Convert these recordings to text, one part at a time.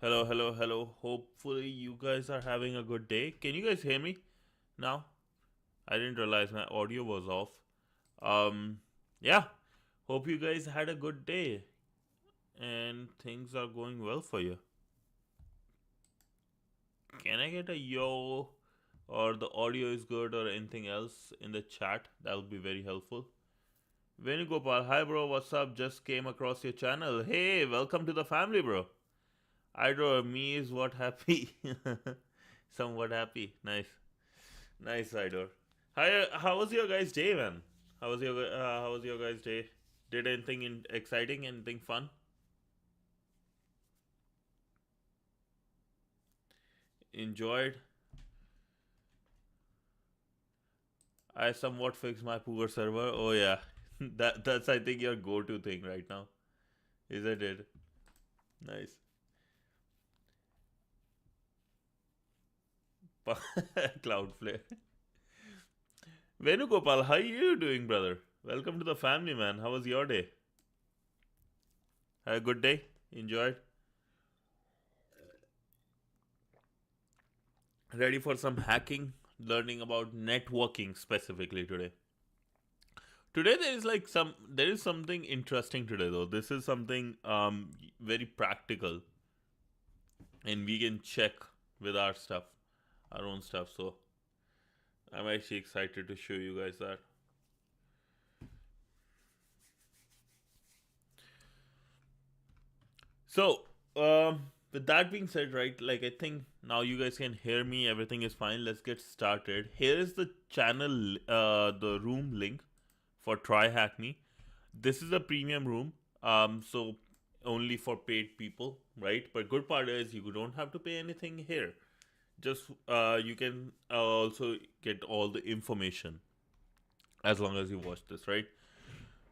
Hello, hello, hello. Hopefully, you guys are having a good day. Can you guys hear me now? I didn't realize my audio was off. Yeah. Hope you guys had a good day and things are going well for you. Can I get a yo or the audio is good or anything else in the chat? That would be very helpful. Venugopal, hi bro, what's up? Just came across your channel. Hey, welcome to the family, bro. Idro, me is what happy. Somewhat happy. Nice. Nice, Idor. Hi, how was your guys' day, man? How was your guys' day? Did anything exciting? Anything fun? Enjoyed? I somewhat fixed my poor server. Oh yeah, that's I think your go-to thing right now, isn't it? Nice. Cloudflare. Venugopal, how are you doing, brother? Welcome to the family, man. How was your day? Had a good day? Enjoyed? Ready for some hacking? Learning about networking specifically today. Today there is something interesting today though. This is something very practical and we can check with our stuff, our own stuff. So I'm actually excited to show you guys that. So with that being said, right, like I think now you guys can hear me, everything is fine. Let's get started. Here is the channel the room link for TryHackMe. This is a premium room, so only for paid people, right? But good part is you don't have to pay anything here. Just you can also get all the information as long as you watch this, right?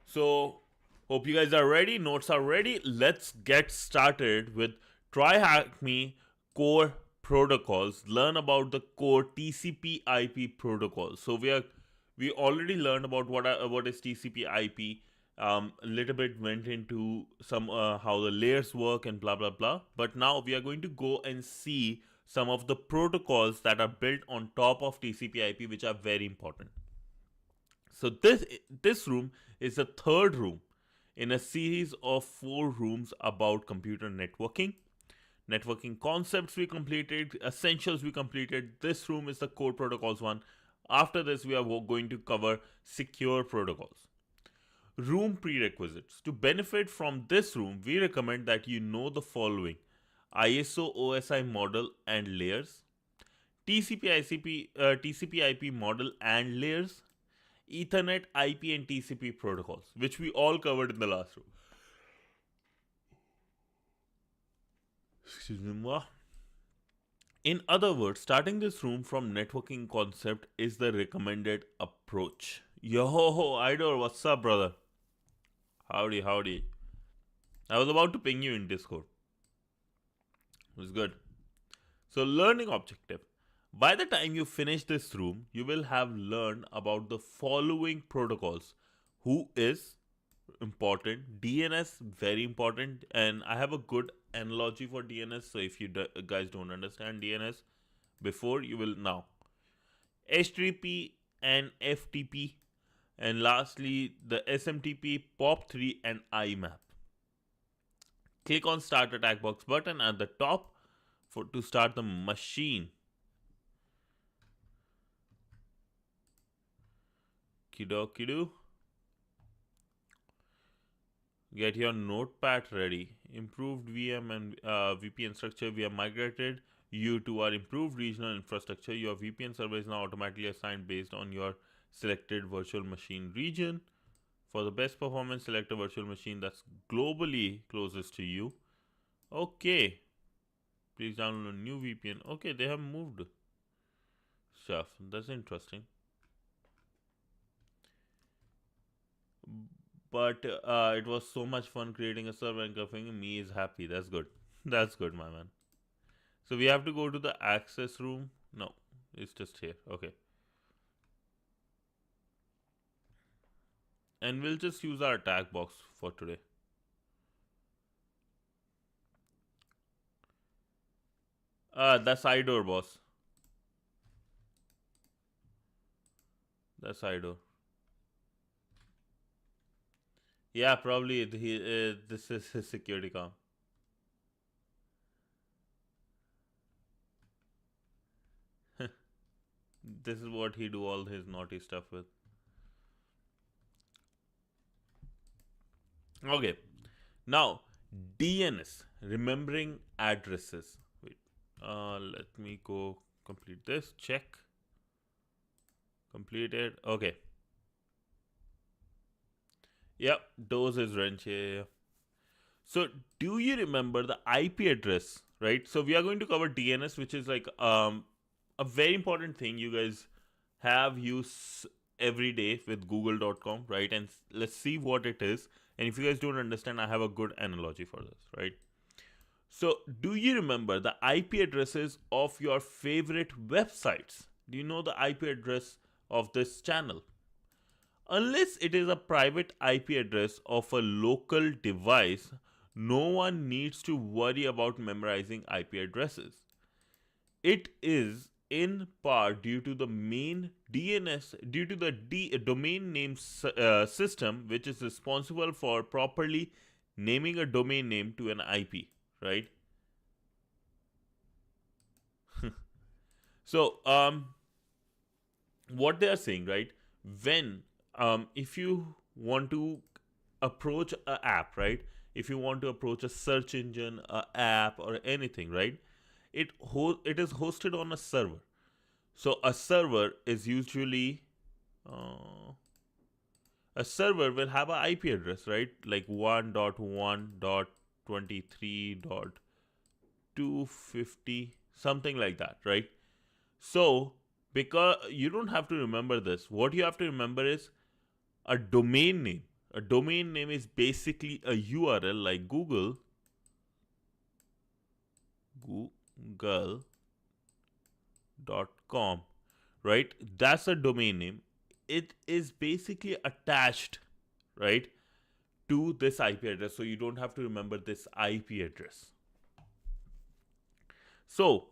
So hope you guys are ready. Notes are ready. Let's get started with TryHackMe core protocols. Learn about the core TCP/IP protocol. So we already learned about what is TCP/IP. A little bit went into some how the layers work and blah blah blah. But now we are going to go and see some of the protocols that are built on top of TCP/IP, which are very important. So this room is the third room in a series of four rooms about computer networking. Networking concepts we completed, essentials we completed. This room is the core protocols one. After this, we are going to cover secure protocols. Room prerequisites. To benefit from this room, we recommend that you know the following: ISO OSI model and layers, TCP/IP model and layers, Ethernet, IP, and TCP protocols, which we all covered in the last room. Excuse me. In other words, starting this room from networking concept is the recommended approach. Yo, Idor, what's up, brother? Howdy, howdy. I was about to ping you in Discord. It was good. So, learning objective. By the time you finish this room, you will have learned about the following protocols: who is important, DNS very important, and I have a good analogy for DNS. So if you guys don't understand DNS before, you will now. HTTP and FTP, and lastly the SMTP, POP3, and IMAP. Click on Start Attack Box button at the top for to start the machine. Kido. Get your notepad ready. Improved VM and VPN structure. We have migrated you to our improved regional infrastructure. Your VPN server is now automatically assigned based on your selected virtual machine region. For the best performance, select a virtual machine that's globally closest to you. Okay. Please download a new VPN. Okay, they have moved stuff. That's interesting. But it was so much fun creating a server and configuring. Me is happy. That's good. That's good, my man. So we have to go to the access room. No, it's just here. Okay. And we'll just use our attack box for today. That's Idor, boss. That's Idor. Yeah, probably this is his security cam. This is what he do all his naughty stuff with. Okay, now DNS, remembering addresses. Wait, let me go complete this. Check completed. Okay, yep, dose is wrench. Yeah. So, do you remember the IP address? Right. So we are going to cover DNS, which is like a very important thing you guys have use every day with Google.com, right? And let's see what it is. And if you guys don't understand, I have a good analogy for this, right? So, do you remember the IP addresses of your favorite websites? Do you know the IP address of this channel? Unless it is a private IP address of a local device, no one needs to worry about memorizing IP addresses. It is in part due to the main DNS, due to the domain name system, which is responsible for properly naming a domain name to an IP, right? So, what they are saying, right? When if you want to approach a app, right? If you want to approach a search engine, a app, or anything, right? It is hosted on a server. So a server is usually uh, a server will have a IP address, right? Like 1.1.23.250, something like that, right? So because you don't have to remember this, what you have to remember is a domain name. A domain name is basically a URL like google.com, right? That's a domain name. It is basically attached, right, to this IP address. So you don't have to remember this IP address. So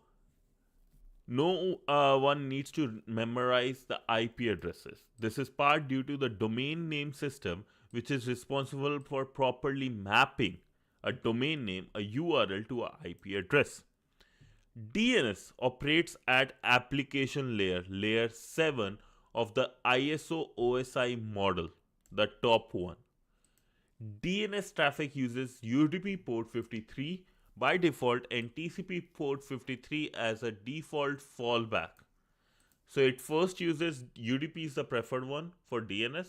no one needs to memorize the IP addresses. This is part due to the domain name system, which is responsible for properly mapping a domain name, a URL, to a IP address. DNS operates at application layer, layer 7 of the ISO OSI model, the top one. DNS traffic uses UDP port 53 by default and TCP port 53 as a default fallback. So it first uses UDP is the preferred one for DNS,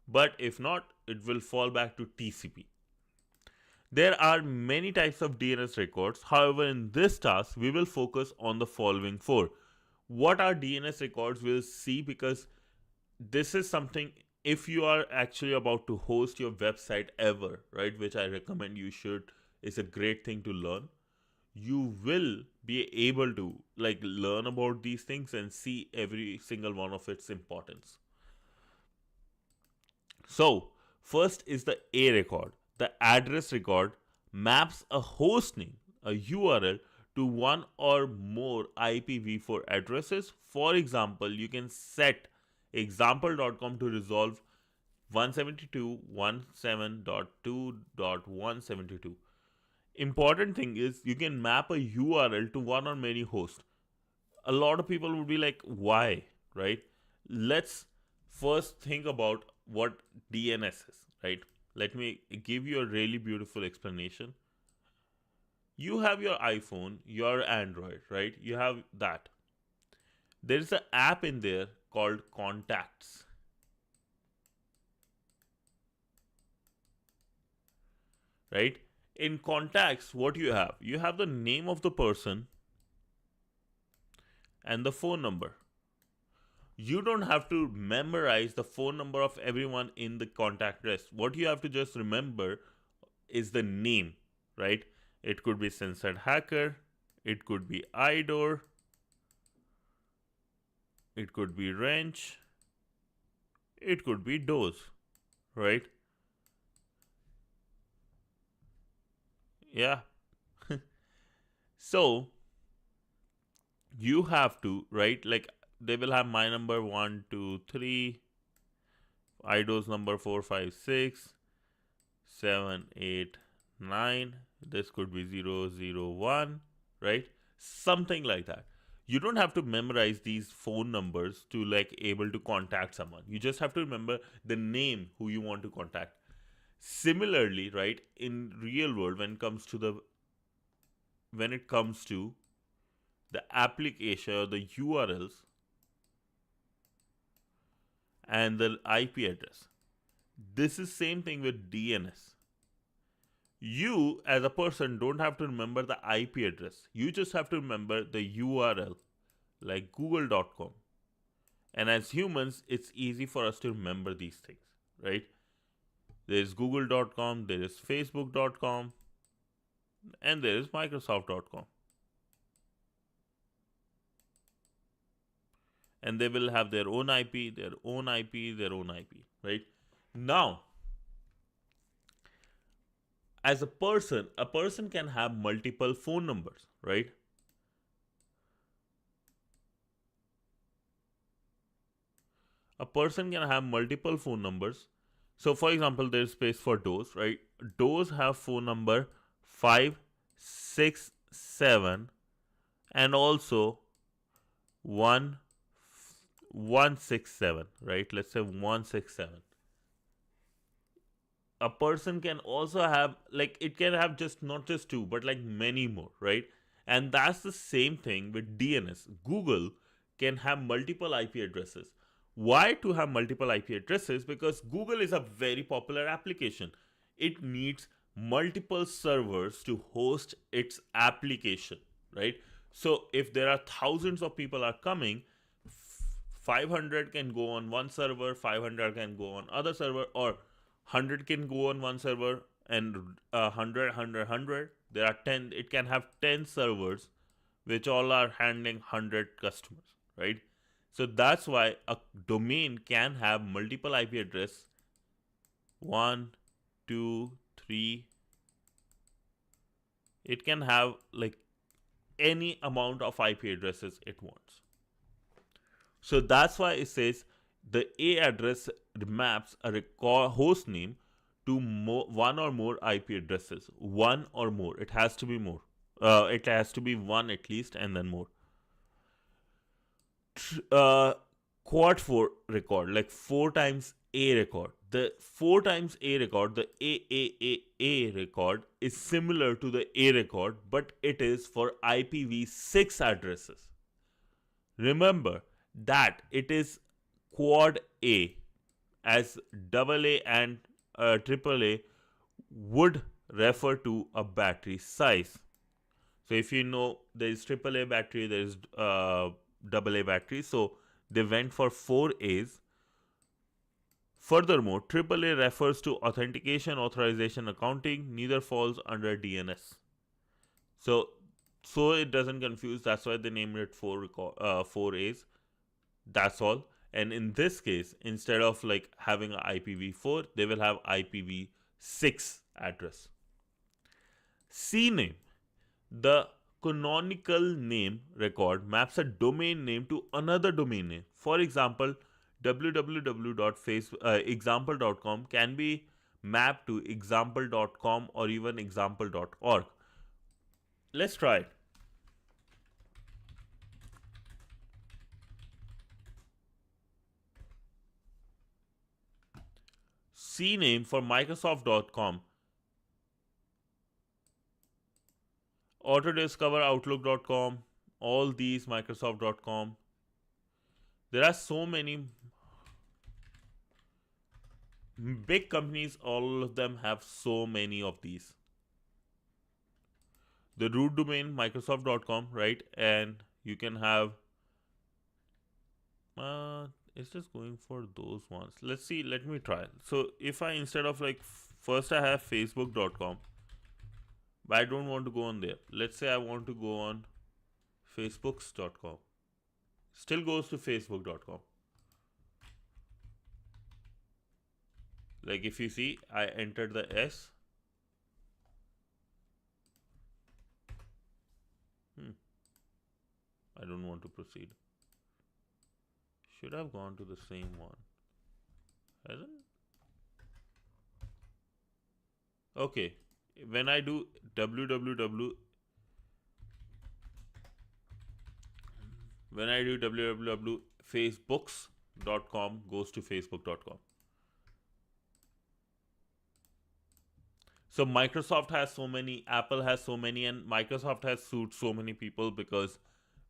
but if not, it will fall back to TCP. There are many types of DNS records. However, in this task, we will focus on the following four. What are DNS records? We'll see, because this is something, if you are actually about to host your website ever, right, which I recommend you should, is a great thing to learn. You will be able to like learn about these things and see every single one of its importance. So, first is the A record. The address record maps a host name, a URL, to one or more IPv4 addresses. For example, you can set example.com to resolve 172.17.2.172. Important thing is you can map a URL to one or many hosts. A lot of people would be like, why, right? Let's first think about what DNS is, right? Let me give you a really beautiful explanation. You have your iPhone, your Android, right? You have that. There is an app in there called Contacts, right? In Contacts, what you have? You have the name of the person and the phone number. You don't have to memorize the phone number of everyone in the contact list. What you have to just remember is the name, right? It could be censored hacker, it could be idor, it could be wrench, it could be dose, right? Yeah. So you have to, right? Like they will have my number 1, 2, 3, IDO's number 4, 5, 6, 7, 8, 9. This could be 0, 0, 1, right? Something like that. You don't have to memorize these phone numbers to like able to contact someone. You just have to remember the name who you want to contact. Similarly, right, in real world, when it comes to the application or the URLs and the IP address, this is same thing with DNS. You as a person don't have to remember the IP address. You just have to remember the URL like google.com. And as humans, it's easy for us to remember these things, right? There is google.com, there is facebook.com, and there is microsoft.com. And they will have their own IP, their own IP, their own IP, right? Now, as a person can have multiple phone numbers, right? A person can have multiple phone numbers. So, for example, there's space for doors, right? Doors have phone number 5, 6, 7, and also 1, 1, 6, 7, right? Let's say 1, 6, 7. A person can also have, like, it can have just not just two but like many more, right? And that's the same thing with DNS. Google can have multiple IP addresses. Why to have multiple IP addresses? Because Google is a very popular application. It needs multiple servers to host its application, right? So if there are thousands of people are coming, 500 can go on one server, 500 can go on other server, or 100 can go on one server, and 100 there are 10. It can have 10 servers which all are handling 100 customers, right? So that's why a domain can have multiple IP address, 1, 2, 3. It can have like any amount of IP addresses it wants. So that's why it says the A address maps a host name to one or more IP addresses. One or more. It has to be more. It has to be one at least, and then more. Uh, Quad 4 record, like 4 times A record. The 4 times A record, the A record, is similar to the A record, but it is for IPv6 addresses. Remember that it is quad A, as double A and triple A would refer to a battery size. So if you know there is triple A battery, there is double A battery. So they went for 4 A's. Furthermore, triple A refers to authentication, authorization, accounting. Neither falls under DNS. So it doesn't confuse. That's why they named it 4 A's. That's all. And in this case, instead of like having an IPv4, they will have IPv6 address. CNAME, the canonical name record, maps a domain name to another domain name. For example, www.example.com can be mapped to example.com or even example.org. Let's try it. CNAME for Microsoft.com, Autodiscover, Outlook.com, all these Microsoft.com. There are so many big companies, all of them have so many of these. The root domain, Microsoft.com, right? And you can have, it's just going for those ones. Let's see, let me try. So if I, instead of like, first I have Facebook.com, but I don't want to go on there. Let's say I want to go on Facebooks.com. Still goes to Facebook.com. Like if you see, I entered the S. I don't want to proceed. Should have gone to the same one. Hasn't? Okay. When I do www, when I do www facebooks.com goes to facebook.com. So Microsoft has so many, Apple has so many, and Microsoft has sued so many people because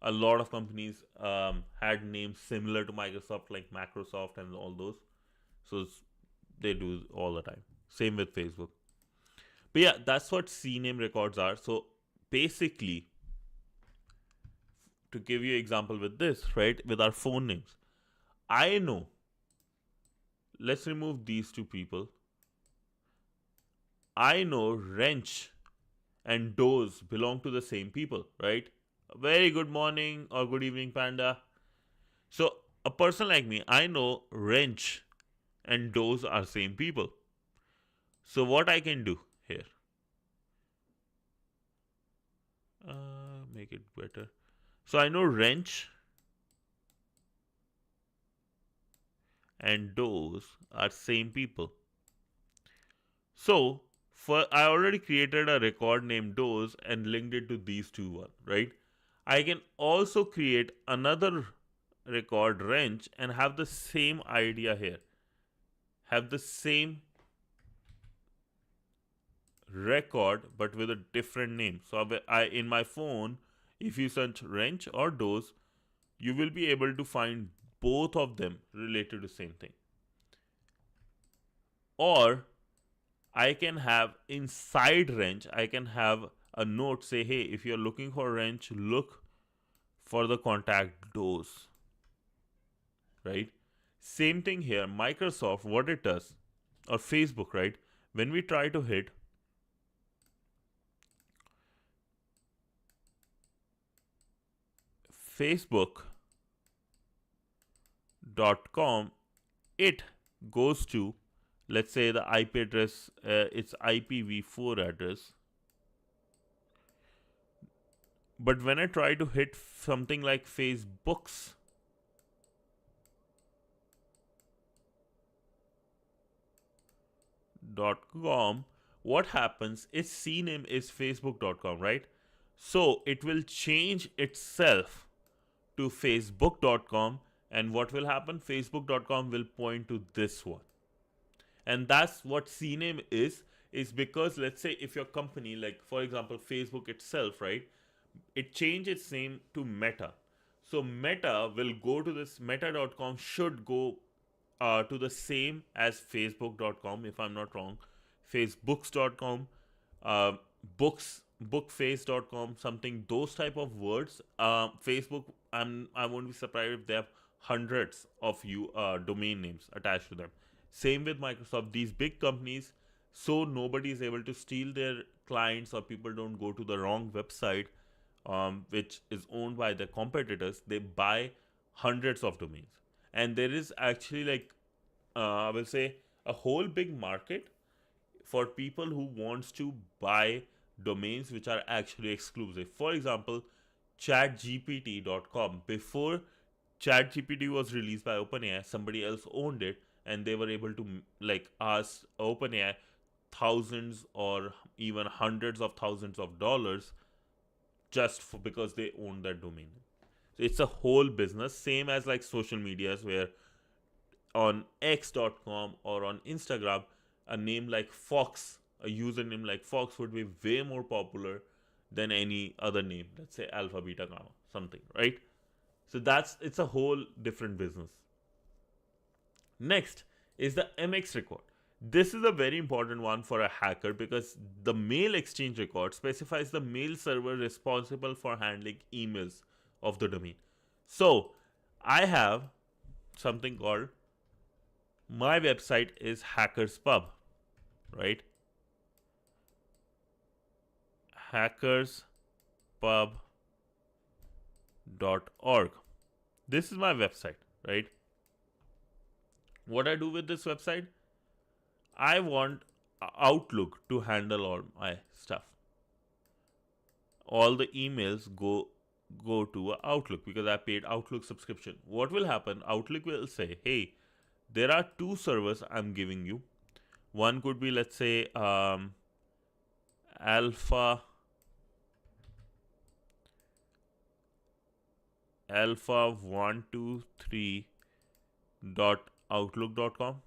a lot of companies had names similar to Microsoft, like Microsoft and all those. So they do all the time. Same with Facebook. But yeah, that's what CNAME records are. So basically, to give you an example with this, right, with our phone names, I know. Let's remove these two people. I know wrench and doze belong to the same people, right? Very good morning or good evening, panda. So a person like me, I know wrench and doze are same people. So what I can do here, make it better. So I know wrench and doze are same people. So for I already created a record named doze and linked it to these two one, right? I can also create another record wrench and have the same idea here. Have the same record but with a different name. So I in my phone, if you search wrench or doze, you will be able to find both of them related to same thing. Or I can have inside wrench, I can have a note say, hey, if you're looking for wrench, look for the contact doze. Right? Same thing here. Microsoft, what it does, or Facebook, right? When we try to hit facebook.com, it goes to, let's say, the IP address, it's IPv4 address. But when I try to hit something like facebooks.com, what happens is CNAME is facebook.com, right? So it will change itself to facebook.com, and what will happen? Facebook.com will point to this one. And that's what CNAME is because let's say if your company, like for example, Facebook itself, right? It changed its name to Meta. So Meta will go to this meta.com should go to the same as facebook.com if I'm not wrong. Facebooks.com, uh, books bookface.com, something, those type of words. Facebook, I won't be surprised if they have hundreds of domain names attached to them. Same with Microsoft, these big companies, so nobody is able to steal their clients or people don't go to the wrong website, which is owned by the competitors. They buy hundreds of domains, and there is actually like I will say a whole big market for people who wants to buy domains which are actually exclusive. For example, chatgpt.com, before ChatGPT was released by OpenAI, somebody else owned it and they were able to like ask OpenAI thousands or even hundreds of thousands of dollars just for because they own that domain. So it's a whole business, same as like social medias where on x.com or on Instagram, a name like Fox, a username like Fox would be way more popular than any other name, let's say Alpha Beta Gamma, something, right? So it's a whole different business. Next is the MX record. This is a very important one for a hacker because the mail exchange record specifies the mail server responsible for handling emails of the domain. So I have something called, my website is Hackers Pub, right? hackerspub.org. This is my website, right? What I do with this website, I want Outlook to handle all my stuff. All the emails go to Outlook because I paid Outlook subscription. What will happen? Outlook will say, hey, there are two servers I'm giving you. One could be, let's say, alpha alpha 123 dot outlook.com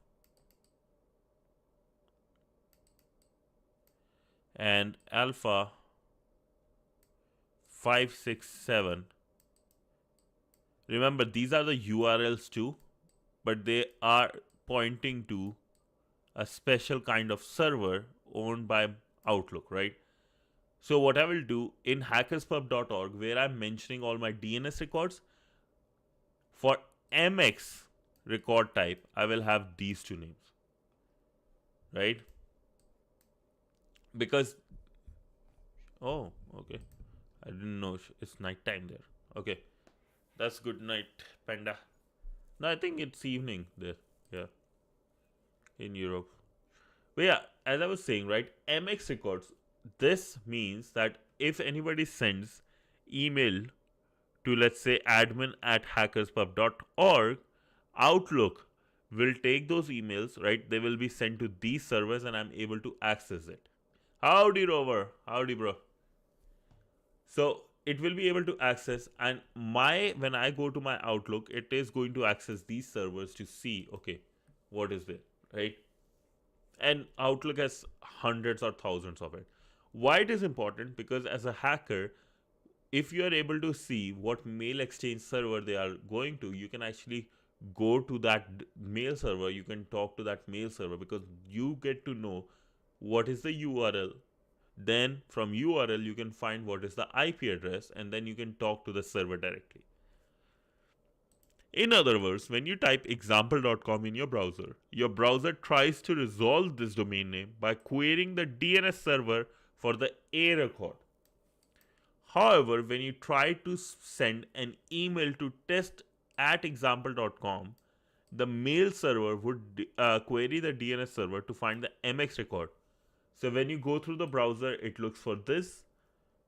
and alpha 567. Remember, these are the URLs too, but they are pointing to a special kind of server owned by Outlook, right? So what I will do in hackerspub.org, where I'm mentioning all my DNS records, for MX record type, I will have these two names, right? Because, oh, okay. I didn't know it's nighttime there. Okay, that's good night, panda. No, I think it's evening there. Yeah, in Europe. But yeah, as I was saying, right, MX records. This means that if anybody sends email to, let's say, admin at hackerspub.org, Outlook will take those emails, right? They will be sent to these servers and I'm able to access it. Howdy, Rover. Howdy, bro. So it will be able to access, and when I go to my Outlook, it is going to access these servers to see, okay, what is there, right? And Outlook has hundreds or thousands of it. Why it is important? Because as a hacker, if you are able to see what mail exchange server they are going to, you can actually go to that mail server. You can talk to that mail server because you get to know what is the URL. Then from URL, you can find what is the IP address, and then you can talk to the server directly. In other words, when you type example.com in your browser tries to resolve this domain name by querying the DNS server for the A record. However, when you try to send an email to test at example.com, the mail server would query the DNS server to find the MX record. So when you go through the browser, it looks for this.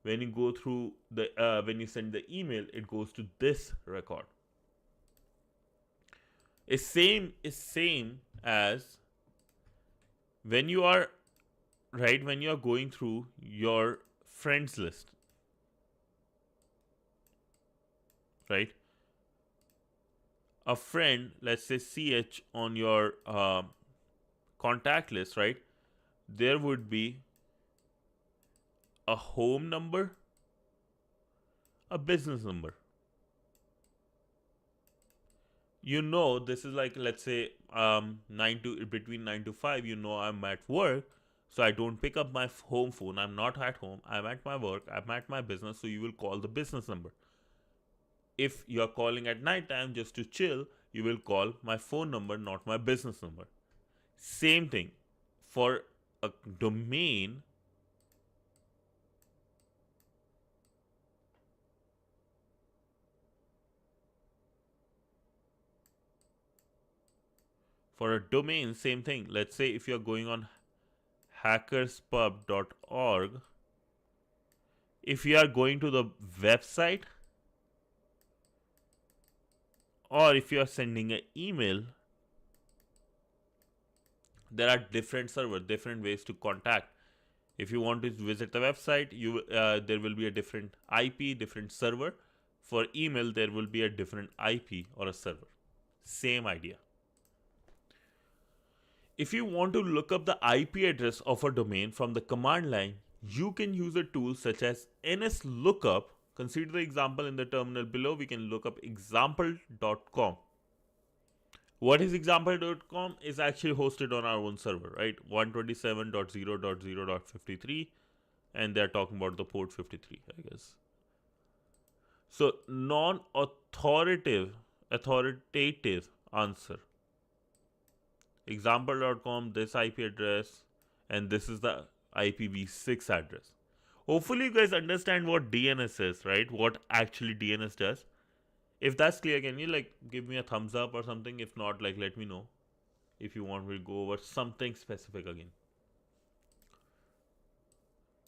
When you go through when you send the email, it goes to this record. Is same as when you are going through your friends list, right? A friend, let's say CH on your contact list, right? There would be a home number, a business number. You know, this is like, let's say, between 9 to 5, you know, I'm at work, so I don't pick up my home phone. I'm not at home. I'm at my work. I'm at my business. So you will call the business number. If you're calling at night time just to chill, you will call my phone number, not my business number. Same thing for a domain. For a domain, same thing. Let's say if you're going on hackerspub.org, if you are going to the website, or if you are sending an email, there are different servers, different ways to contact. If you want to visit the website, there will be a different IP, different server. For email, there will be a different IP or a server. Same idea. If you want to look up the IP address of a domain from the command line, you can use a tool such as nslookup. Consider the example in the terminal below. We can look up example.com. What is example.com is actually hosted on our own server, right? 127.0.0.53, and they're talking about the port 53, I guess. So authoritative answer. Example.com, this IP address, and this is the IPv6 address. Hopefully you guys understand what DNS is, right? What actually DNS does. If that's clear, can you like give me a thumbs up or something? If not, like let me know if you want me to go over something specific again.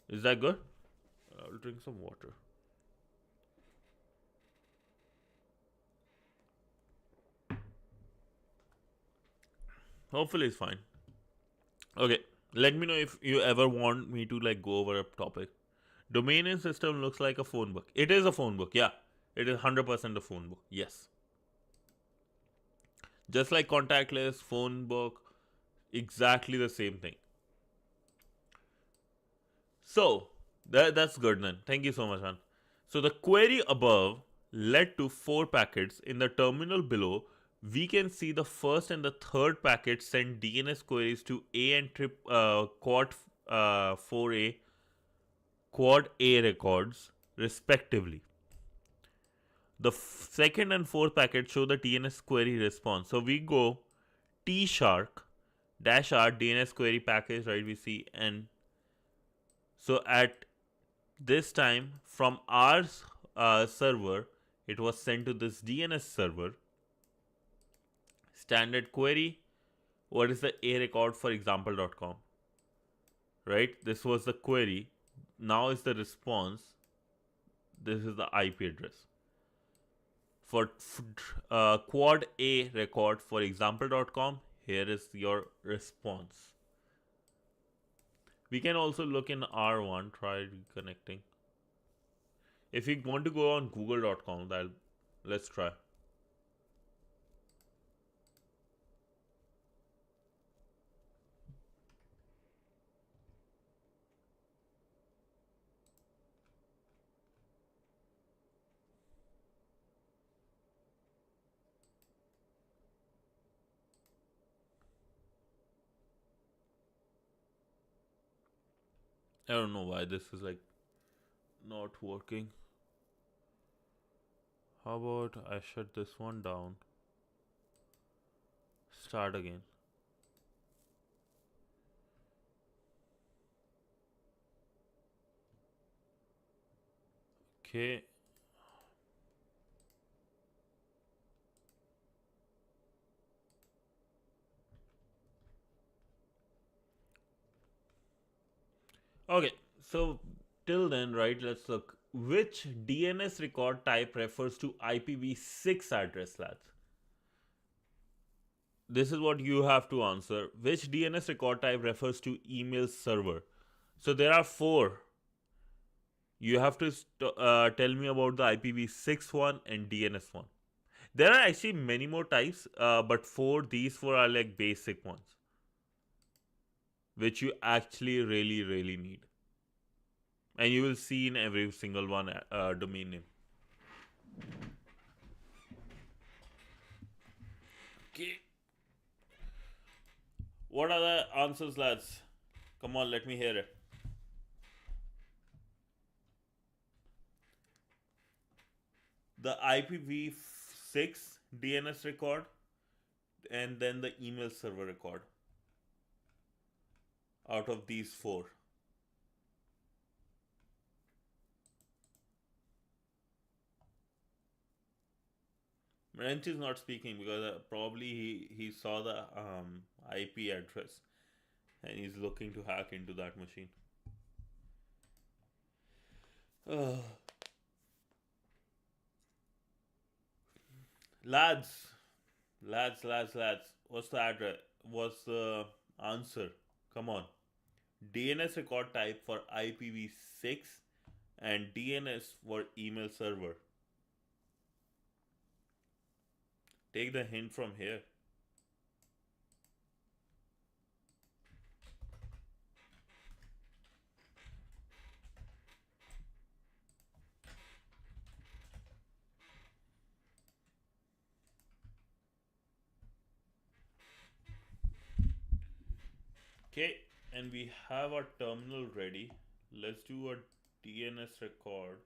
Is that good? I'll drink some water. Hopefully it's fine. Okay, let me know if you ever want me to like go over a topic. Domain name system looks like a phone book. It is a phone book, yeah. It is 100% a phone book, yes. Just like contact list, phone book, exactly the same thing. So, that's good then. Thank you so much, man. So, the query above led to 4 packets. In the terminal below, we can see the first and the third packet send DNS queries to A and quad 4A, quad A records, respectively. The second and fourth packet show the DNS query response. So we go T shark dash r DNS query package, right? We see, and so at this time from our server, it was sent to this DNS server. Standard query. What is the A record for example.com? Right? This was the query. Now is the response. This is the IP address. For quad A record for example.com, here is your response. We can also look in R1, try reconnecting. If you want to go on google.com, let's try. I don't know why this is like not working. How about I shut this one down? Start again. Okay. Okay. So till then, right, let's look. Which DNS record type refers to IPv6 address, lads? This is what you have to answer. Which DNS record type refers to email server? So there are 4. You have to tell me about the IPv6 one and DNS one. There are actually many more types, but these 4 are like basic ones, which you actually really need. And you will see in every single one domain name. Okay. What are the answers, lads? Come on, let me hear it. The IPv6 DNS record and then the email server record. Out of these 4. Wrench is not speaking because probably he saw the IP address and he's looking to hack into that machine. Lads, what's the address? What's the answer? Come on. DNS record type for IPv6 and DNS for email server. Take the hint from here. Okay, and we have our terminal ready. Let's do a DNS record.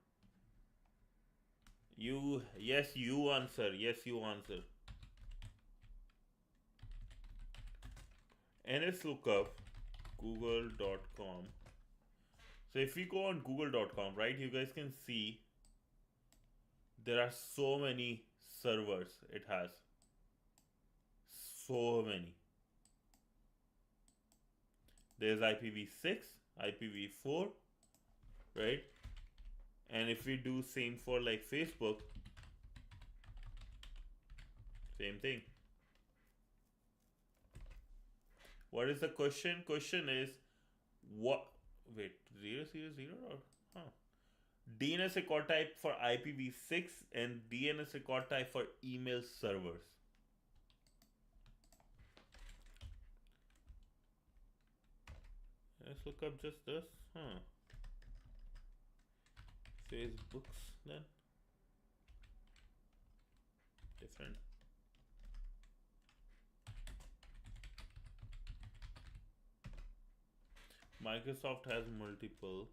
You answer. Yes, you answer. NS lookup google.com. So if we go on google.com, right, you guys can see there are so many servers it has. So many. There's IPv6, IPv4, right? And if we do same for like Facebook, same thing. What is the question? Question is what? Wait, 000 or huh? DNS record type for IPv6 and DNS record type for email servers. Let's look up just this. Huh? Facebook's then different. Microsoft has multiple.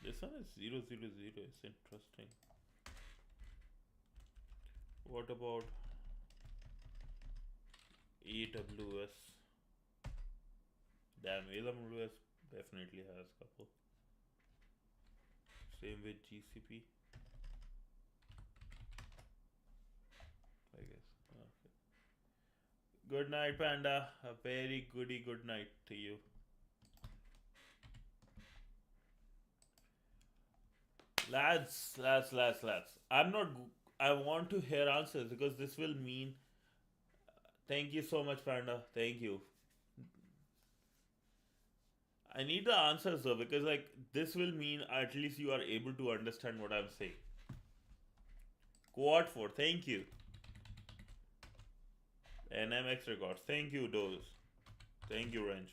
This one is 000. It's interesting. What about AWS? Damn, AWS definitely has a couple. Same with GCP, I guess. Okay. Good night, Panda. A very goody good night to you. Lads. I'm not. I want to hear answers because this will mean. Thank you so much, Panda. Thank you. I need the answers though because like this will mean at least you are able to understand what I'm saying. Quad 4, thank you. NMX records, thank you, Doze. Thank you, Wrench.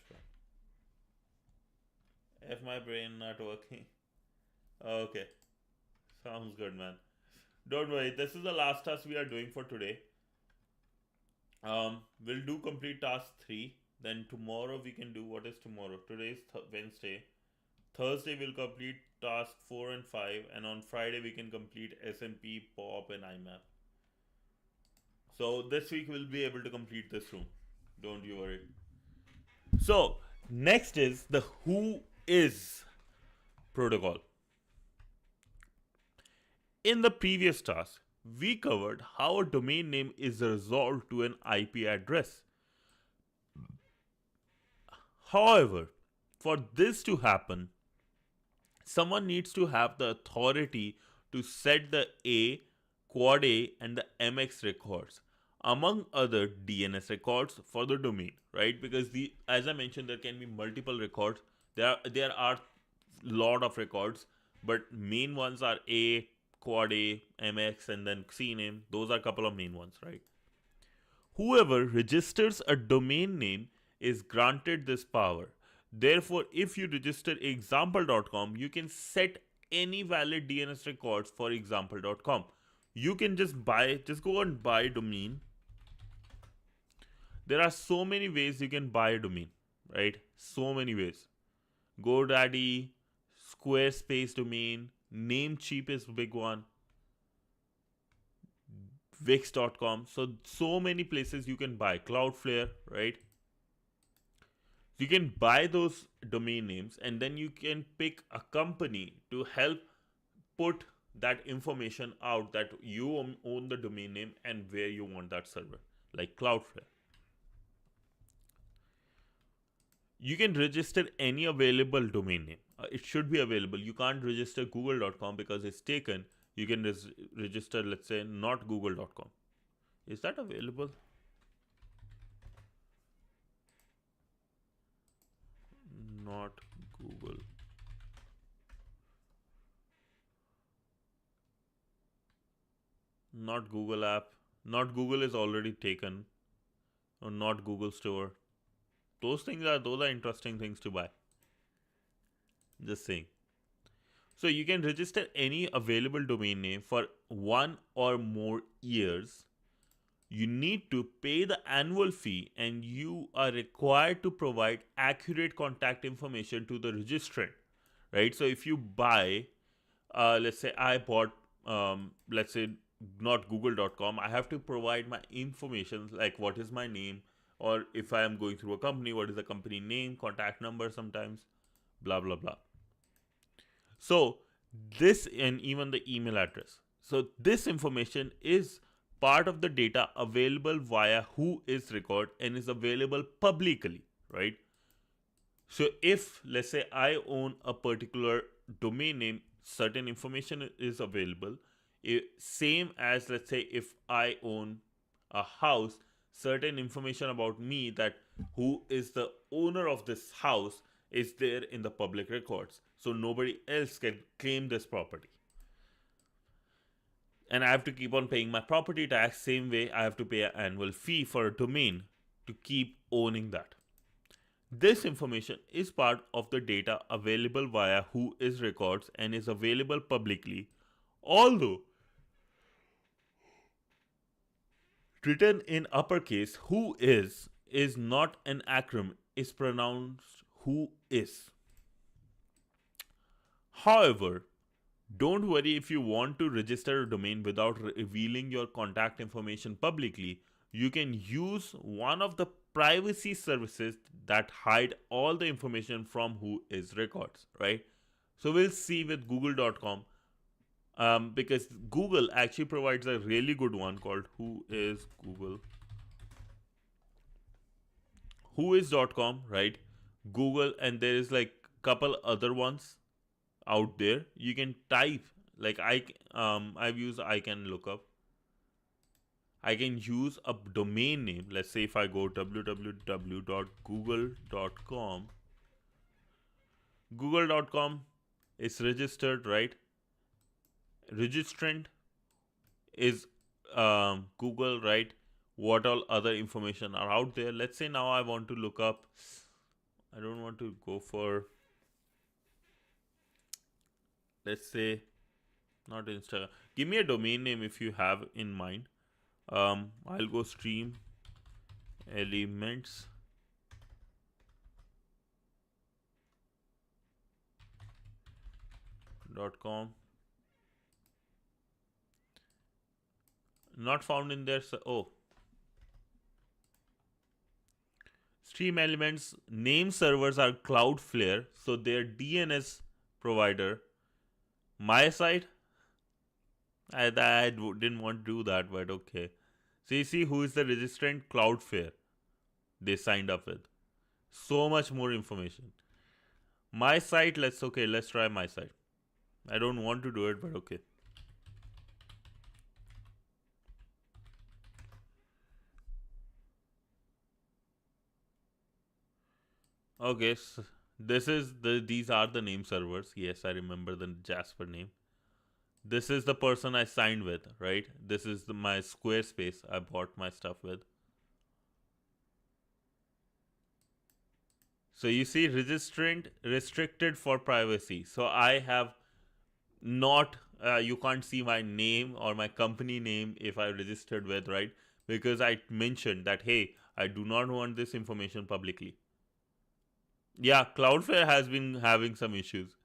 F my brain not working. Okay, sounds good, man. Don't worry, this is the last task we are doing for today. We'll do complete task 3. Then tomorrow we can do what is tomorrow? Today is Wednesday. Thursday we'll complete task 4 and 5, and on Friday we can complete SMP, POP, and IMAP. So this week we'll be able to complete this room. Don't you worry. So next is the who is protocol. In the previous task, we covered how a domain name is resolved to an IP address. However, for this to happen, someone needs to have the authority to set the A, quad A, and the MX records, among other DNS records for the domain, right? Because as I mentioned, there can be multiple records. There are lot of records, but main ones are A, quad A, MX, and then CNAME. Those are a couple of main ones, right? Whoever registers a domain name is granted this power. Therefore, if you register example.com, you can set any valid DNS records for example.com. You can just go and buy domain. There are so many ways you can buy a domain, right? So many ways. GoDaddy, Squarespace domain, Namecheap is a big one. Wix.com. So many places you can buy. Cloudflare, right? You can buy those domain names and then you can pick a company to help put that information out that you own the domain name and where you want that server, like Cloudflare. You can register any available domain name. It should be available. You can't register google.com because it's taken. You can register, let's say, not google.com. Is that available? Not Google. Not Google app. Not Google is already taken. Or not Google Store. Those are interesting things to buy. Just saying. So you can register any available domain name for 1 or more years. You need to pay the annual fee and you are required to provide accurate contact information to the registrant, right? So if you buy, let's say I bought, let's say not google.com, I have to provide my information like what is my name, or if I am going through a company, what is the company name, contact number sometimes, blah, blah, blah. So this, and even the email address. So this information is part of the data available via who is record and is available publicly, right? So if let's say I own a particular domain name, certain information is available. Same as, let's say, if I own a house, certain information about me, that who is the owner of this house, is there in the public records, so nobody else can claim this property. And I have to keep on paying my property tax. Same way, I have to pay an annual fee for a domain to keep owning that. This information is part of the data available via who is records and is available publicly, although written in uppercase. Who is not an acronym, is pronounced who is. However, don't worry if you want to register a domain without revealing your contact information publicly. You can use one of the privacy services that hide all the information from who is records, right? So we'll see with google.com, because Google actually provides a really good one called who is Google. Whois.com, right? Google, and there is like couple other ones out there. You can type, like I've used I can look up. I can use a domain name. Let's say if I go www.google.com, google.com is registered, right? Registrant is Google, right? What all other information are out there? Let's say now I want to look up, I don't want to go for, let's say, not Instagram. Give me a domain name if you have in mind. I'll go stream elements.com. Not found in there. Oh, Stream Elements name servers are Cloudflare, so their DNS provider. My site, I didn't want to do that, but okay. So you see who is the registrant? Cloudflare. They signed up with. So much more information. My site, let's try my site. I don't want to do it, but okay. Okay, so these are the name servers. Yes, I remember the Jasper name. This is the person I signed with, right? This is my Squarespace I bought my stuff with. So you see, registrant restricted for privacy. So I have not, you can't see my name or my company name if I registered with, right? Because I mentioned that, hey, I do not want this information publicly. Yeah, Cloudflare has been having some issues.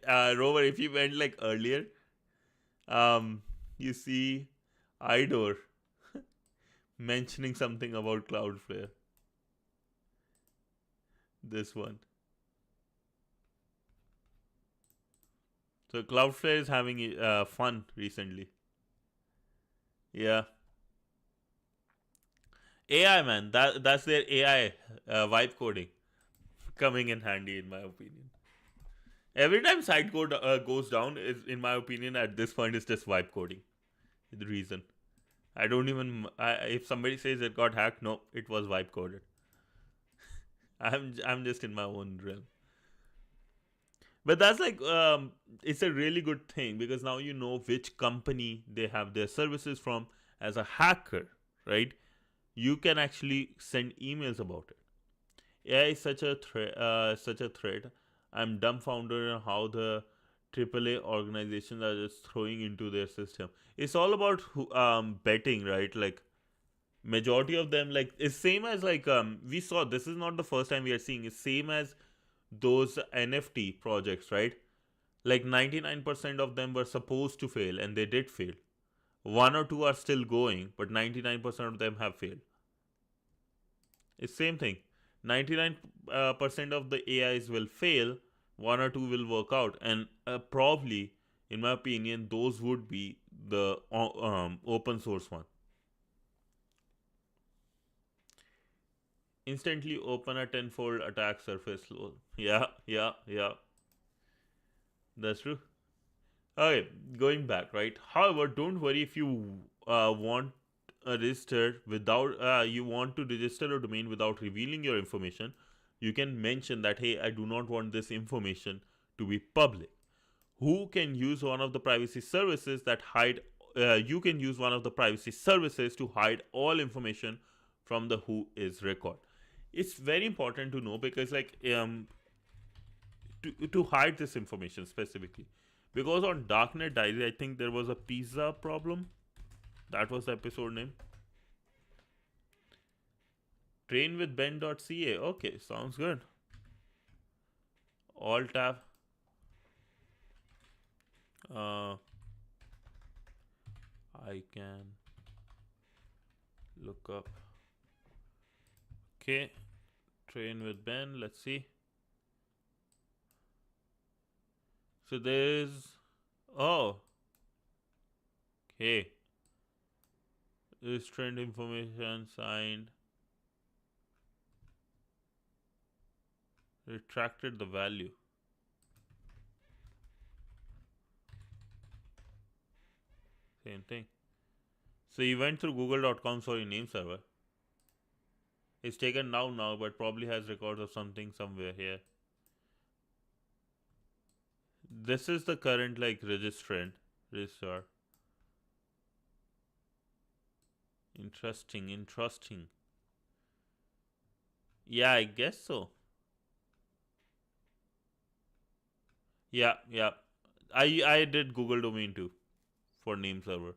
Rover, if you went like earlier, you see Idor mentioning something about Cloudflare. This one. So Cloudflare is having fun recently. Yeah, AI man, that's their AI vibe coding coming in handy in my opinion. Every time site code goes down, is in my opinion at this point is just vibe coding. The reason I don't even if somebody says it got hacked, no, it was vibe coded. I'm just in my own realm. But that's like it's a really good thing because now you know which company they have their services from. As a hacker, right? You can actually send emails about it. AI is such a threat. I'm dumbfounded on how the AAA organizations are just throwing into their system. It's all about betting, right? Like majority of them, like it's same as like we saw. This is not the first time we are seeing. It's same as those NFT projects, right? Like 99% of them were supposed to fail and they did fail. One or two are still going, but 99% of them have failed. It's same thing. 99% of the AIs will fail, one or two will work out, and probably, in my opinion, those would be the open source one. Instantly open a tenfold attack surface load. Yeah, yeah, yeah. That's true. Okay, going back, right? However, don't worry if you want a register without you want to register a domain without revealing your information. You can mention that, hey, I do not want this information to be public. Who can use one of the privacy services that hide? You can use one of the privacy services to hide all information from the who is record. It's very important to know because to hide this information specifically, because on Darknet Diary I think there was a pizza problem. That was the episode name. Trainwithben.ca. Okay, sounds good. Alt tab. uh, I can look up. Okay, train with Ben, let's see. So there's, oh, okay, this trend information signed, retracted the value. Same thing. So you went through google.com for your name server. It's taken now, but probably has records of something somewhere here. This is the current like registrant registrar. Interesting. Yeah, I guess so. Yeah. I did Google domain too for name server.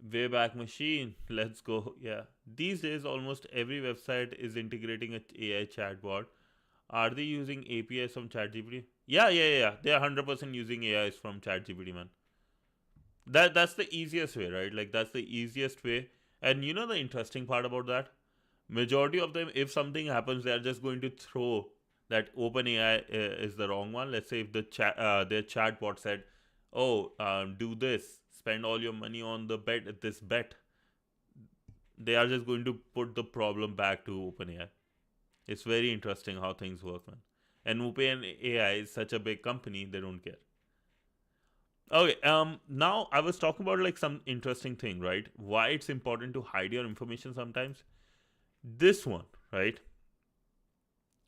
Wayback Machine, let's go. Yeah. These days, almost every website is integrating a AI chatbot. Are they using APIs from ChatGPT? Yeah. They are 100% using AIs from ChatGPT, man. That's the easiest way, right? Like that's the easiest way. And you know the interesting part about that? Majority of them, if something happens, they are just going to throw that OpenAI is the wrong one. Let's say if their chatbot said, "Oh, do this, spend all your money on the bet," they are just going to put the problem back to OpenAI. It's very interesting how things work, man. And OpenAI is such a big company; they don't care. Okay, now I was talking about like some interesting thing, right? Why it's important to hide your information sometimes. This one, right?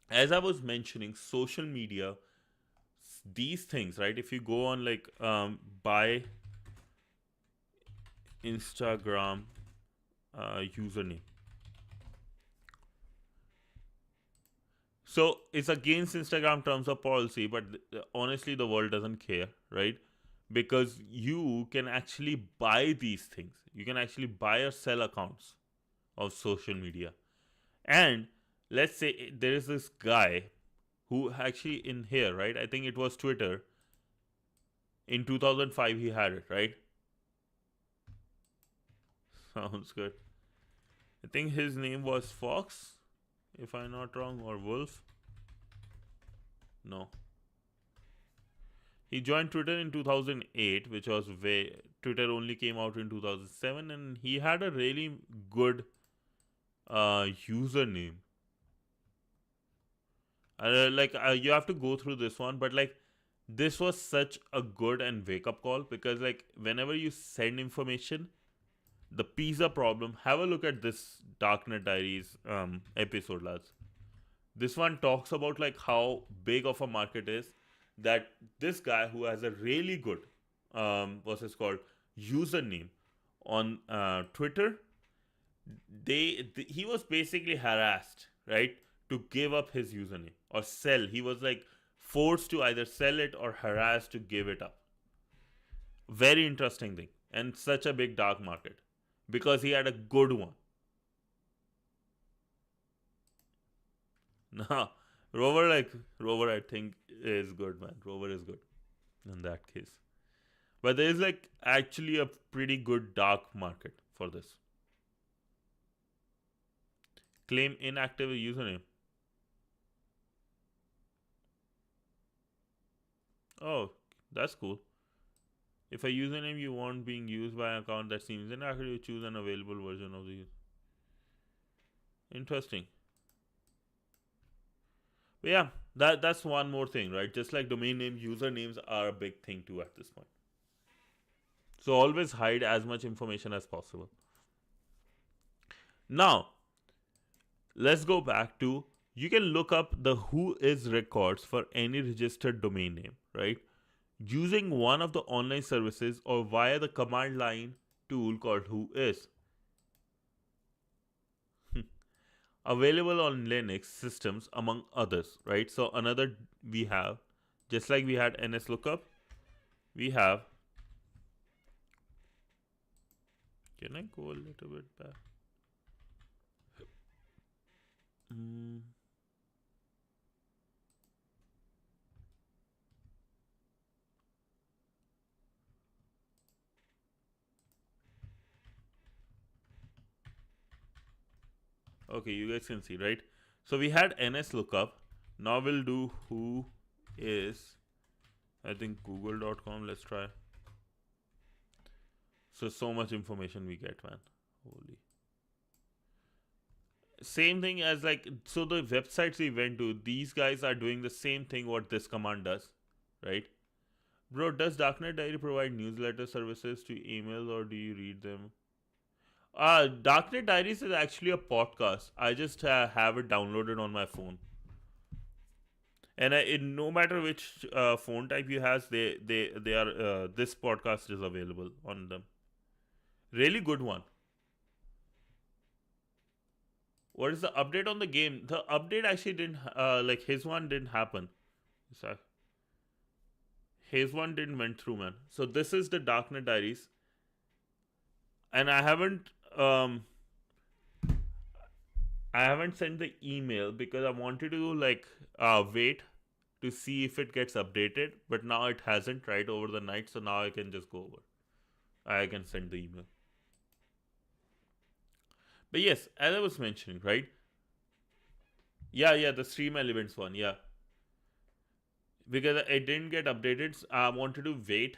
As I was mentioning, social media, these things, right? If you go on like buy Instagram username, so it's against Instagram terms of policy, but honestly, the world doesn't care, right? Because you can actually buy these things. You can actually buy or sell accounts of social media. And let's say there is this guy who actually in here, right? I think it was Twitter. In 2005, he had it, right? Sounds good. I think his name was Fox, if I'm not wrong, or Wolf. No. He joined Twitter in 2008, which was way Twitter only came out in 2007, and he had a really good username. You have to go through this one, but like this was such a good and wake up call because like whenever you send information, the pizza problem. Have a look at this Darknet Diaries episode, lads. This one talks about like how big of a market is that this guy who has a really good what's it called username on Twitter. He was basically harassed, right, to give up his username or sell. He was like forced to either sell it or harassed to give it up. Very interesting thing and such a big dark market because he had a good one. Now, Rover, I think is good, man. Rover is good in that case. But there is like actually a pretty good dark market for this. Claim inactive username. Oh, that's cool. If a username you want being used by an account that seems inactive, you choose an available version of the. Interesting. But yeah, That's one more thing, right? Just like domain names, usernames are a big thing too at this point. So always hide as much information as possible. Now, let's go back to, you can look up the who is records for any registered domain name, right? Using one of the online services or via the command line tool called who is. Available on Linux systems among others, right? So another we have, just like we had NSLOOKUP, we have, can I go a little bit back? Mm, okay, you guys can see, right? So we had NSLOOKUP. Now we'll do who is, I think google.com. Let's try. So much information we get, man. Holy. Same thing as like, so the websites we went to, these guys are doing the same thing what this command does, right? Bro, does Darknet Diary provide newsletter services to email or do you read them? Darknet Diaries is actually a podcast. I just have it downloaded on my phone, and no matter which phone type you has, they are this podcast is available on them. Really good one. What is the update on the game? The update actually didn't like his one didn't happen. So his one didn't went through, man. So this is the Darknet Diaries, and um I haven't sent the email because I wanted to like wait to see if it gets updated, but now it hasn't right over the night, so now I can just go over. I can send the email. But yes, as I was mentioning, right? Yeah, the stream elements one, yeah. Because it didn't get updated, I wanted to wait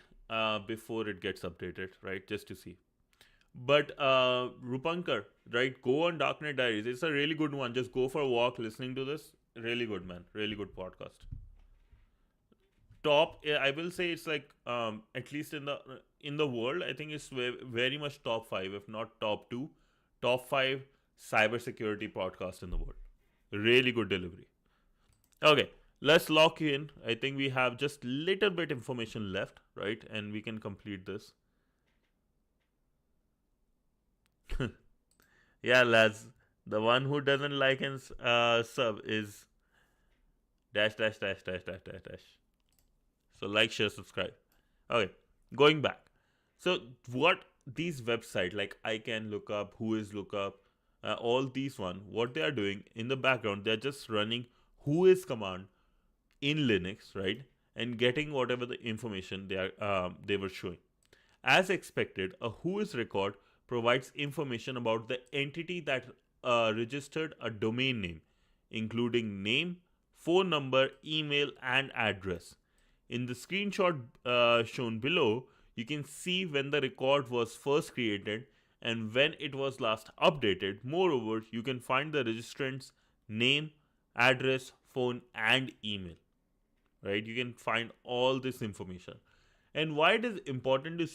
before it gets updated, right? Just to see. But Rupankar, right? Go on Darknet Diaries. It's a really good one. Just go for a walk listening to this. Really good, man. Really good podcast. Top, I will say it's like at least in the world, I think it's very much top five, if not top two, top five cybersecurity podcast in the world. Really good delivery. Okay, let's lock in. I think we have just little bit information left, right? And we can complete this. Yeah, lads. The one who doesn't like and sub is dash dash dash dash dash dash dash. So like, share, subscribe. Okay, going back. So what these website like I can look up, who is lookup, all these one, what they are doing in the background, they're just running who is command in Linux, right? And getting whatever the information they were showing. As expected, a whois record provides information about the entity that registered a domain name, including name, phone number, email, and address. In the screenshot shown below, you can see when the record was first created and when it was last updated. Moreover, you can find the registrant's name, address, phone, and email. Right? You can find all this information. And why it is important to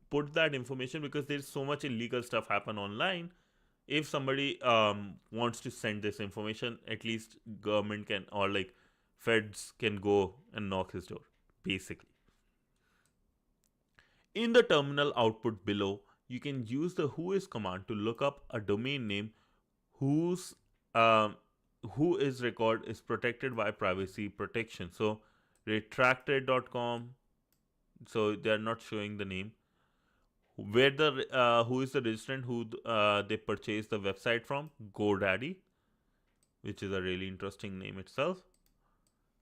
put that information, because there's so much illegal stuff happen online. If somebody wants to send this information, at least government can, or like feds can go and knock his door, basically. In the terminal output below, you can use the whois command to look up a domain name whose um, who is record is protected by privacy protection. So retracted.com, so they are not showing the name. Where the who is the registrant who they purchased the website from? GoDaddy, which is a really interesting name itself.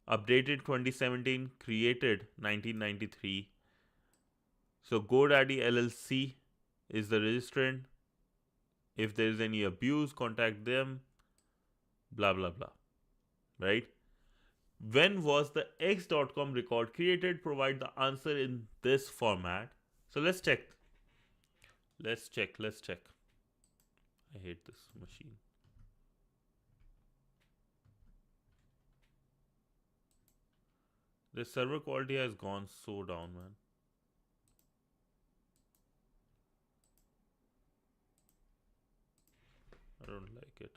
Updated 2017, created 1993. So GoDaddy LLC is the registrant. If there is any abuse, contact them. Blah blah blah. Right? When was the x.com record created? Provide the answer in this format. So let's check. Let's check. I hate this machine. The server quality has gone so down, man. I don't like it.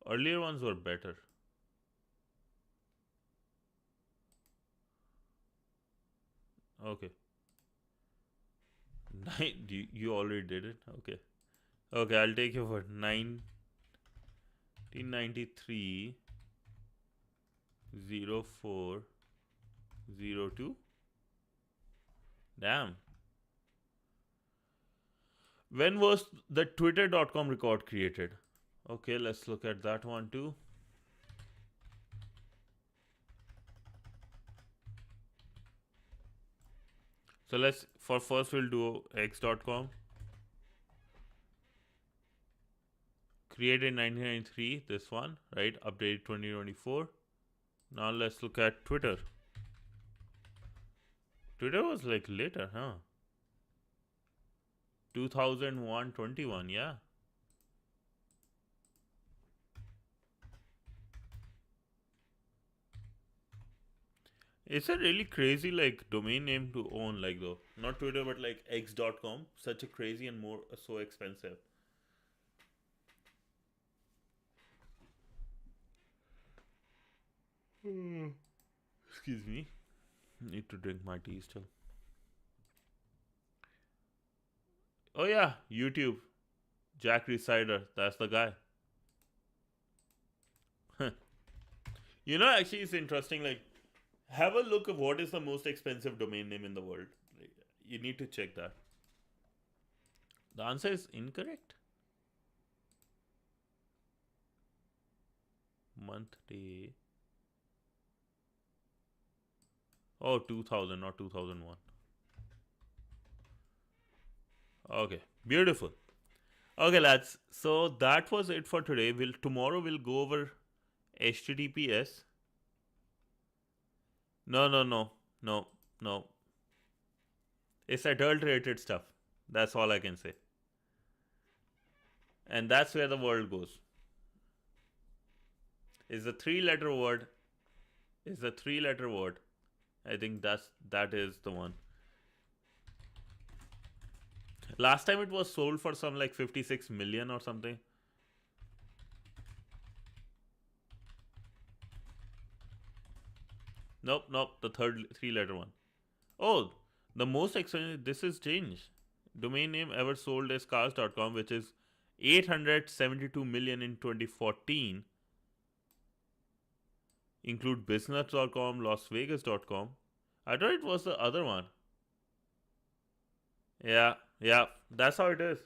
Earlier ones were better. Okay. You already did it? Okay. Okay, I'll take you for 1993 0402. Damn. When was the Twitter.com record created? Okay, let's look at that one too. So let's, for first we'll do x.com. Created in 1993, this one, right? Updated 2024. Now let's look at Twitter. Twitter was like later, huh? 2001, 21, yeah. It's a really crazy like domain name to own, like though. Not Twitter, but like x.com. Such a crazy and more so expensive. Excuse me. Need to drink my tea still. Oh yeah, YouTube. Jack Resider. That's the guy. You know, actually, it's interesting. Like, have a look of what is the most expensive domain name in the world. You need to check that. The answer is incorrect. Month, day. Oh, 2000, not 2001. Okay, beautiful. Okay, lads. So that was it for today. Tomorrow we'll go over HTTPS. No, no, no, no, no. It's adulterated stuff. That's all I can say. And that's where the world goes. It's a three-letter word. It's a three-letter word. I think that is the one. Last time it was sold for some like 56 million or something. Nope, nope. The third three-letter one. Oh, the most expensive. This is changed. Domain name ever sold is cars.com, which is 872 million in 2014. Include business.com, lasvegas.com. I thought it was the other one. Yeah, yeah. That's how it is.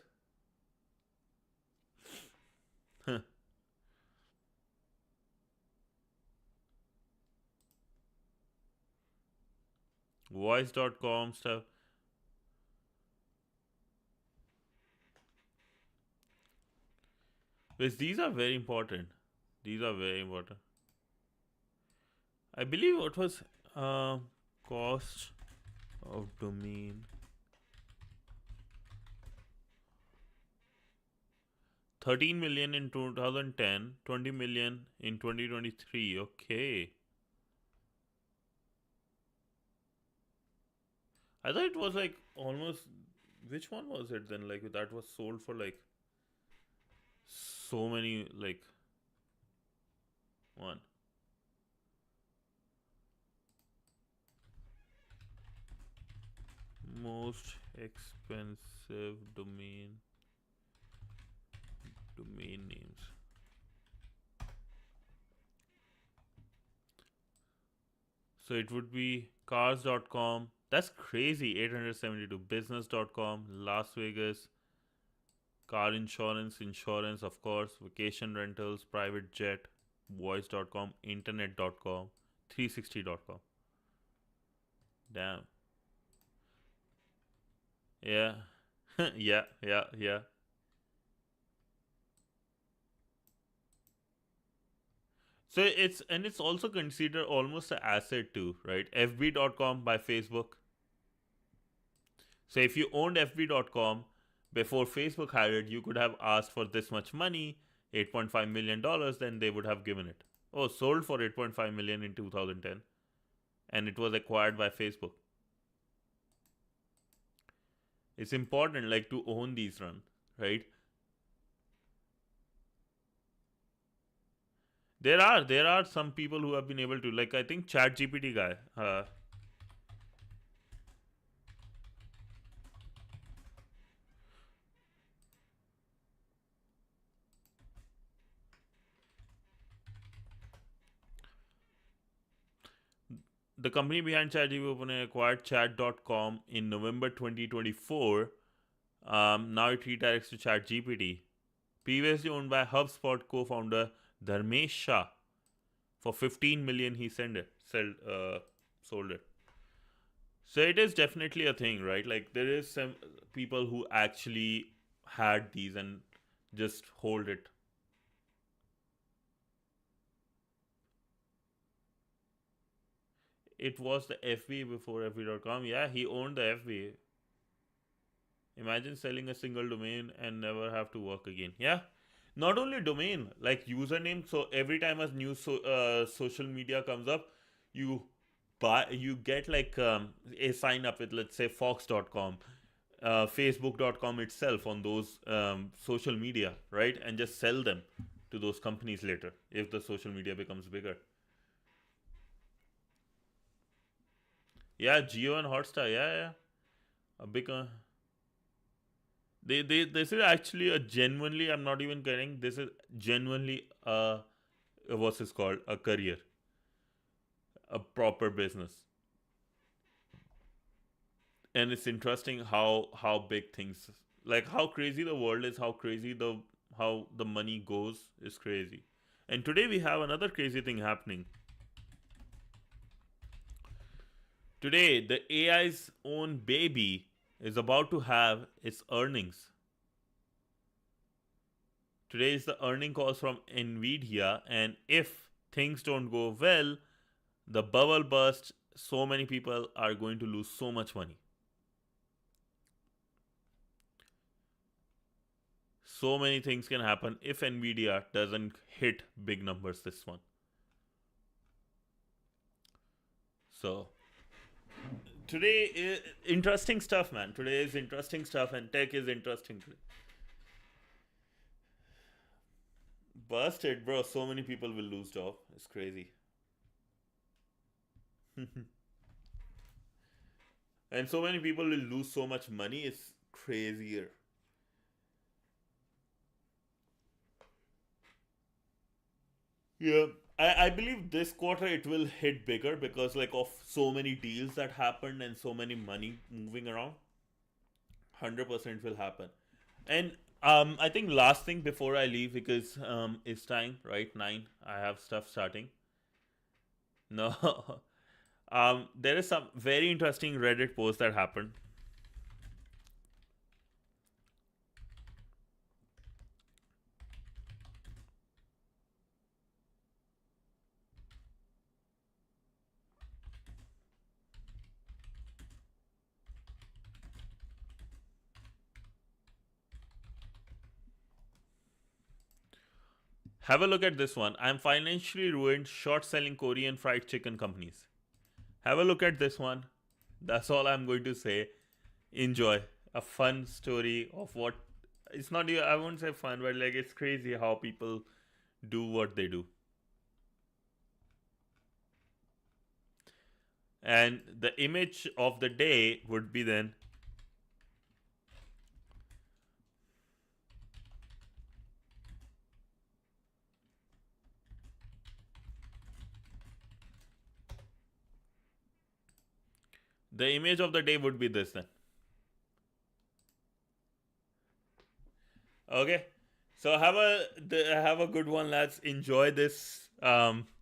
Voice.com stuff. Which these are very important. These are very important. I believe what was cost of domain 13 million in 2010, 20 million in 2023. Okay. I thought it was like almost, which one was it then? Like that was sold for like so many, like one. Most expensive domain names. So it would be cars.com. That's crazy. 872. Business.com, Las Vegas, car insurance, of course, vacation rentals, private jet, voice.com, internet.com, 360.com. Damn. Yeah. Yeah, yeah, yeah. So it's also considered almost an asset too, right? FB.com by Facebook. So if you owned FB.com before Facebook had it, you could have asked for this much money, $8.5 million, then they would have given it. Oh, sold for 8.5 million in 2010. and it was acquired by Facebook. It's important like to own these runs, right? There are some people who have been able to, like, I think ChatGPT guy. The company behind ChatGPT OpenAI acquired Chat.com in November 2024. Now it redirects to ChatGPT. Previously owned by HubSpot co-founder Dharmesh Shah. For 15 million, he sold it. So it is definitely a thing, right? Like there is some people who actually had these and just hold it. It was the FB before FB.com. Yeah, he owned the FB. Imagine selling a single domain and never have to work again. Yeah. Not only domain, like username. So every time a new social media comes up, you you get like a sign up with, let's say, fox.com, facebook.com itself on those social media, right? And just sell them to those companies later if the social media becomes bigger. Yeah, Geo and Hotstar. Yeah, yeah. A big they this is actually a genuinely, I'm not even kidding, this is genuinely what's this called, a career, a proper business. And it's interesting how big things, like how crazy the world is, how the money goes is crazy. And today we have another crazy thing happening. Today the AI's own baby is about to have its earnings. Today is the earning calls from Nvidia, and if things don't go well, the bubble burst. So many people are going to lose so much money. So many things can happen if Nvidia doesn't hit big numbers this one. So today is interesting stuff, man. Today is interesting stuff, and tech is interesting today. Busted, bro. So many people will lose job. It's crazy. And so many people will lose so much money. It's crazier. Yeah, I believe this quarter it will hit bigger because like of so many deals that happened and so many money moving around. 100% will happen. And I think last thing before I leave, because it's time, right? 9. I have stuff starting. No. There is some very interesting Reddit post that happened. Have a look at this one. I'm financially ruined short selling Korean fried chicken companies. Have a look at this one. That's all I'm going to say. Enjoy. A fun story of what, it's not, I won't say fun, but like it's crazy how people do what they do. And the image of the day would be then, the image of the day would be this then. Okay. So have a good one, lads. Enjoy this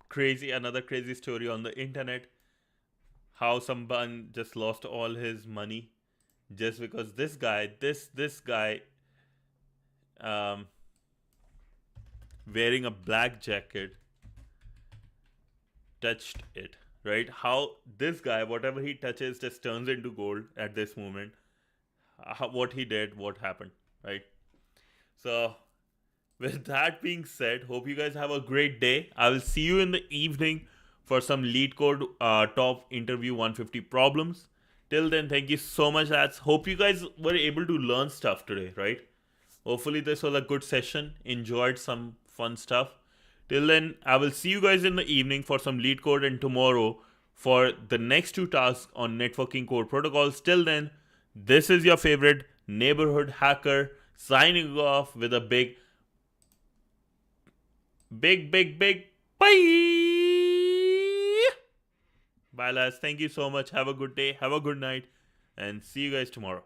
crazy, another crazy story on the internet. How someone just lost all his money just because this guy um wearing a black jacket touched it, right? How this guy, whatever he touches, just turns into gold at this moment. What he did, what happened, right? So, with that being said, hope you guys have a great day. I will see you in the evening for some lead code top interview 150 problems. Till then, thank you so much, lads. Hope you guys were able to learn stuff today, right? Hopefully, this was a good session. Enjoyed some fun stuff. Till then, I will see you guys in the evening for some lead code and tomorrow for the next two tasks on networking core protocols. Till then, this is your favorite neighborhood hacker signing off with a big bye. Bye, lads. Thank you so much. Have a good day. Have a good night. And see you guys tomorrow.